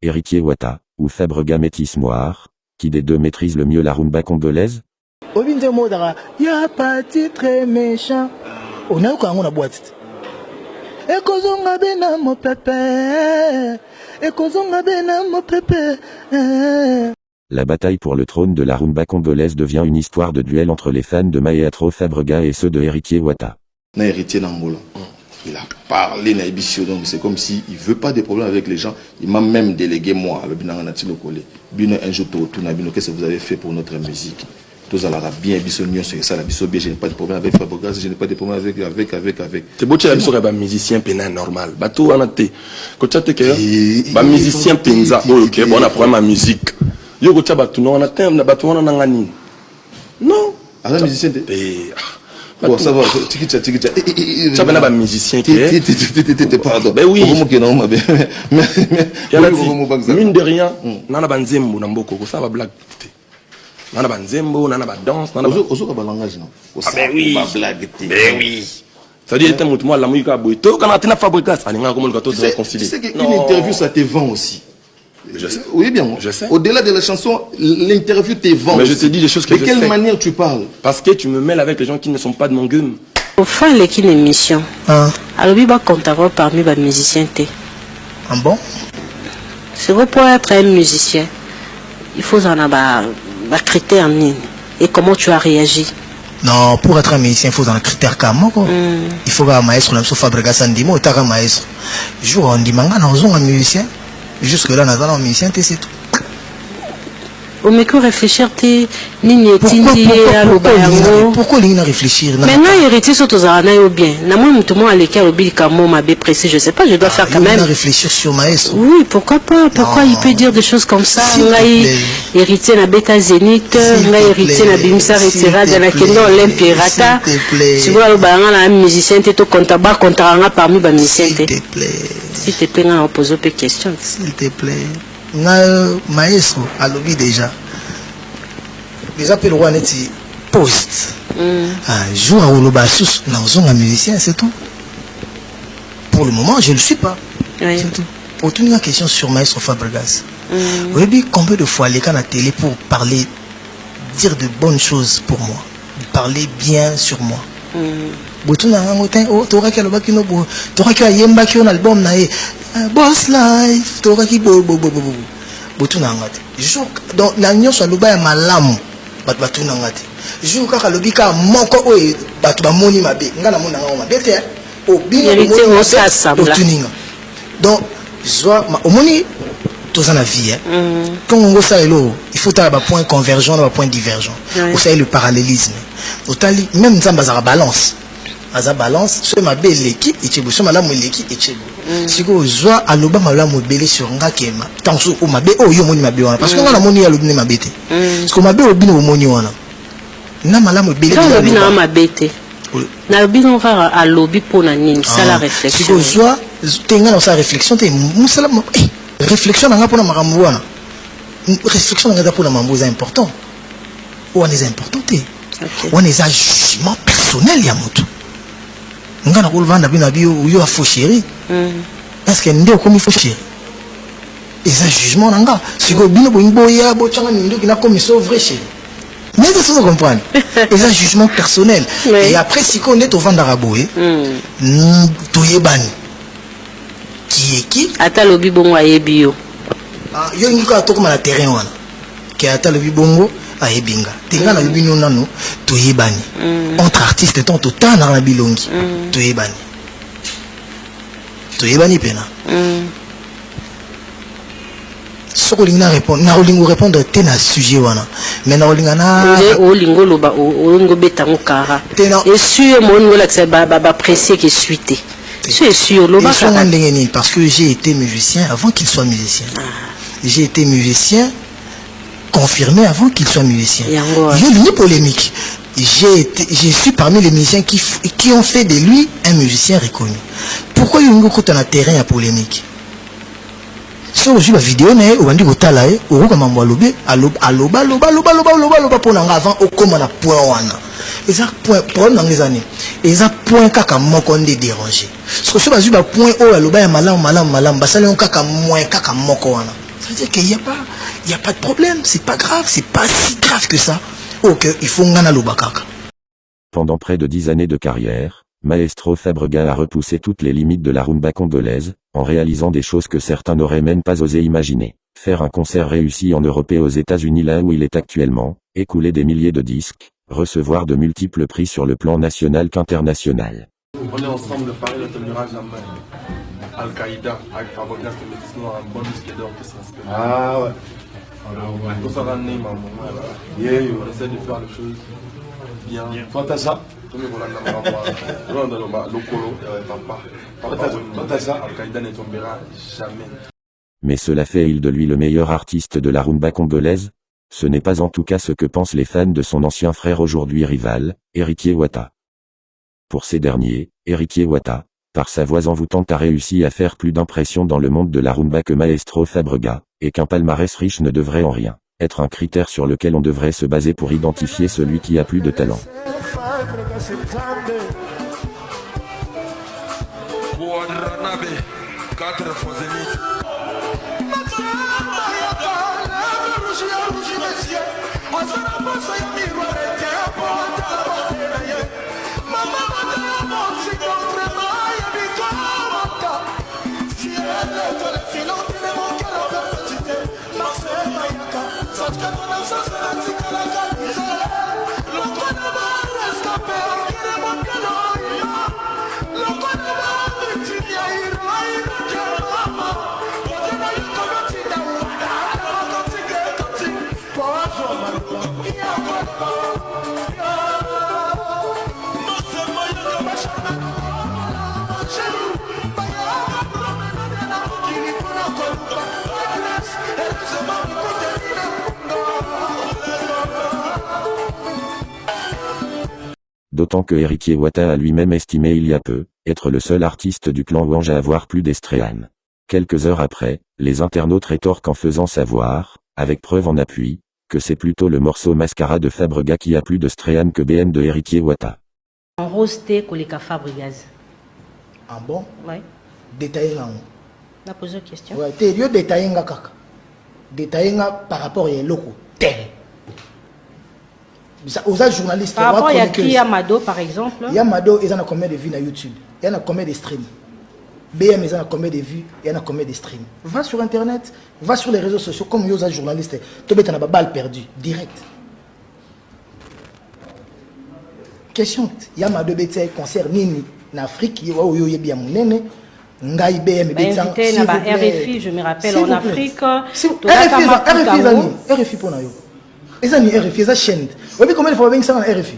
Héritier Wata, ou Fabrega Métis Moire, qui des deux maîtrise le mieux la rumba congolaise? Y'a pas titre méchant. On a eu quand on a boîte. Et kozonga bena mo pépé. Et kozonga bena mo pépé. La bataille pour le trône de la rumba congolaise devient une histoire de duel entre les fans de Maestro Fabrega et ceux de Héritier Wata. Héritier Nambola. Il a parlé Naibissio, donc c'est comme s'il ne veut pas de problème avec les gens. Il m'a même délégué moi, le Binanganatino Kole. Bino un jour Tunabino, qu'est-ce que vous avez fait pour notre musique? Tous à la bien, Bissonnion, c'est ça, la Bissobie, je n'ai pas de problème avec Fabrega, je n'ai pas de problème avec. C'est beau, tu as vu un musicien pénin normal. Bateau en athée. Quand tu as été un musicien penza, ok, bon, on a problème à musique. Yo, quand tu as battu, on a un bateau, on a un ani. Non. Alors, musicien, bon, ça va, tu as un musicien qui est. Pardon. Ben oui. Mine de rien, on a un zembo, on a beaucoup, ça va blague. On a un zembo, on a un danse, on a un langage. Ben oui. Ben oui. Ça dit, moi, la musique a beau. Toi, quand on a fabriqué ça, on a comment le gâteau se réconcilier. Tu sais qu'une interview, ça te vend aussi. Je sais. Oui, bien. Je sais. Au-delà de la chanson, l'interview te vend. Mais je te dis des choses que je sais. De quelle manière tu parles? Parce que tu me mêles avec les gens qui ne sont pas de mon gueule. Au fond, il y a une émission. Alors, il va compter parmi les musiciens. Ah bon? C'est vrai, pour être un musicien, il faut en avoir un critère. Et comment tu as réagi? Non, pour être un musicien, il faut un critère comme moi. Il faut un maestro, il faut Fabrega Sandimo, il faut un maestro. Je on dit, un musicien. Jusque là, nous avons un musicien, c'est tout. Au micro réfléchir, pourquoi il réfléchir? Maintenant, héritier sur tous les bien. Moi, précis, je sais pas, je dois faire quand même. Réfléchir sur maestro. Oui, pourquoi pas? Pourquoi il peut dire des choses comme ça? Héritier na bêta zénith, héritier na bimsa retira de la kendo Olympia rata. Tu vois, le musicien, tu es contre parmi les musiciens. S'il te plaît, on va poser des questions. S'il te plaît. Maestro, à l'objet déjà. Déjà, le roi n'est poste. Un jour, à Olobassus, nous avons un musicien, c'est tout. Pour le moment, je ne le suis pas. Oui. C'est tout. Pour toute une question sur Maestro Fabregas. Vous avez vu combien de fois les cas à la télé pour parler, dire de bonnes choses pour moi, parler bien sur moi. Boss Life, tu auras qui bo. Botu nangati. Donc la nion soit le bas malamu. Batu nangati. Jour kaka le bika moko oe batu ba moni mabe. Ngana mona ngoma bete. O bino moni ça donc soit au moni tous en la vie quand on voit ça il faut avoir un point convergent un point divergent. Vous savez le parallélisme. Totali même ça bazara balance. Aza balance soit ma belle l'équipe et tu soit malamu l'équipe et tu si vous joie à l'oba malamu belé sur nga kema tant so o mabe o yo moni mabe wana parce que on a moni ya lobine mabete parce que mabe obine o moni wana na malamu belé na lobine na mabete na lobine on va à lobby pour na nini ça la réflexion si vous joie tenga na sa réflexion te musala réflexion nga pour na makambo wana réflexion nga pour na mambo c'est important ou on est important te on est un jugement personnel ya moto nga na kolvanda bina bio yo a faux chéri parce que ndé comme il faut chéri et ça jugement nanga si go bino bo ya bo changa ndo kina comme so vrai chéri mais ça vous comprenez et ça jugement personnel et après si on est au vendre raboé toyebani qui est qui ata lobi bongo ayebio yo ngika to comme la terrain wana qui ata lobi bongo ayebinga tenga na lobi nano toyebani entre artistes tant autant dans la bilongi toyebani pena soko lingana répondre na olingo répondre te na sujet wana mais na olinga na olingo loba olingo betango kara et sûr mon ngola que ba précieux qui suite c'est sûr loba parce que j'ai été musicien avant qu'il soit musicien j'ai été musicien confirmé avant qu'il soit musicien. Il y a une polémique. Je suis parmi les musiciens qui ont fait de lui un musicien reconnu. Pourquoi il y a une terrain à polémique? Si on joue la vidéo, on dit que tu as là, on va m'envoyer aloba pour avant au comment la point wana. Et ça point dans les années. Et ça point kaka moko ndé déranger. Parce que si on joue point au aloba ya malam basale on kaka moins kaka moko wana. C'est-à-dire qu'il n'y a pas de problème, c'est pas grave, c'est pas si grave que ça. Ok, il faut ngana lobakaka. Pendant près de 10 années de carrière, Maestro Fabregas a repoussé toutes les limites de la rumba congolaise, en réalisant des choses que certains n'auraient même pas osé imaginer. Faire un concert réussi en Europe et aux États-Unis là où il est actuellement, écouler des milliers de disques, recevoir de multiples prix sur le plan national qu'international. On est ensemble, Paris ne tombera jamais. Al-Qaïda, avec Fabregas, qui met sinon un bon disque d'or qui s'inspire. Ah ouais. Tout ça va naître, maman. On essaie de faire les choses bien. Toi, t'as ça? Tout le monde a le colo, papa. Al-Qaïda ne tombera jamais. Mais cela fait-il de lui le meilleur artiste de la rumba congolaise? Ce n'est pas en tout cas ce que pensent les fans de son ancien frère aujourd'hui rival, Héritier Wata. Pour ces derniers, Héritier Wata, par sa voix envoûtante a réussi à faire plus d'impression dans le monde de la rumba que Maestro Fabregas, et qu'un palmarès riche ne devrait en rien être un critère sur lequel on devrait se baser pour identifier celui qui a plus de talent. D'autant que Héritier Wata a lui-même estimé il y a peu, être le seul artiste du clan Wange à avoir plus d'estréanes. Quelques heures après, les internautes rétorquent en faisant savoir, avec preuve en appui, que c'est plutôt le morceau Mascara de Fabregas qui a plus de stréanes que BN de Héritier Wata. En rose thé koleka Fabregas. Ah bon? Ouais. Détaillé là. On a posé une question. Ouais, t'es lieu détaillé nga kaka. Détaillé nga par rapport à l'oko. Tel. Aux journalistes. Par rapport à qui Yamado par exemple. Yamado, ils en ont combien de vues sur YouTube? Il y en a combien de streams? BM, ils en ont combien de vues? Il y en a combien de streams? Va sur internet, va sur les réseaux sociaux comme aux journalistes. Tu as une balle perdue, direct. Question. Yamado Betsé concert Nini en Afrique, il y a bien mon nene. Ngai BM Betsé. RFI, je me rappelle en Afrique. RFI pour nous. Et ça, RFI, ça chaîne. Vous voyez combien il faut ça en RFI?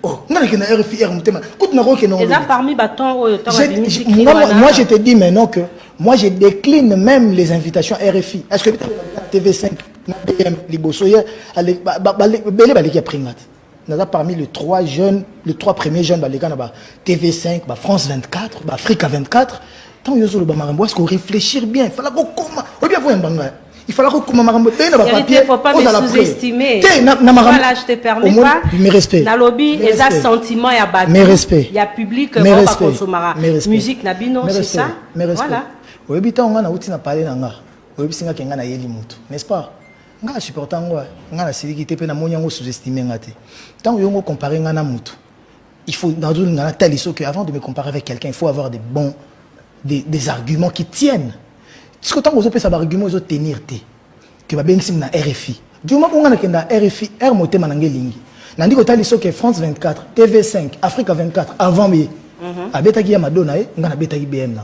Oh, on a RFI, et là, parmi bâtons, moi, je te dis maintenant que moi, je décline même les invitations RFI. Est-ce que TV5, BM, Libosoye, parmi les trois premiers jeunes, TV5, France 24, Africa 24, tant est-ce qu'on réfléchir bien? Il fallait il fallait que il ne faut pas me sous-estimer. Voilà, je te permets pas. Mes respects. Dans le lobby, il y a sentiment, il y a bâti. Mes respects. Il y a public, il y a musique, nabino, c'est ça. Voilà. N'est-ce pas? Je supporte sous-estimé. Tant que vous comparez il faut dans une telle histoire qu'avant de me comparer avec quelqu'un, il faut avoir des arguments qui tiennent. Si vous avez des arguments, vous tenir que vous avez un RFI. Du moment où vous avez un RFI, vous avez un RFI. Vous avez que France 24, TV5, Africa 24, avant, vous avez un Madonna, vous avez un BM.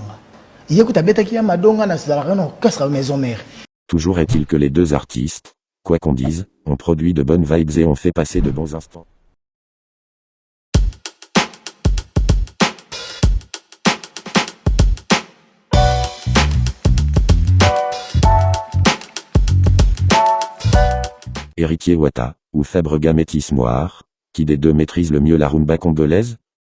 Vous avez un Madonna, vous avez un maison mère. Toujours est-il que les deux artistes, quoi qu'on dise, ont produit de bonnes vibes et ont fait passer de bons instants. Héritier Wata, ou Fabregas Métis Moire, qui des deux maîtrise le mieux la rumba congolaise?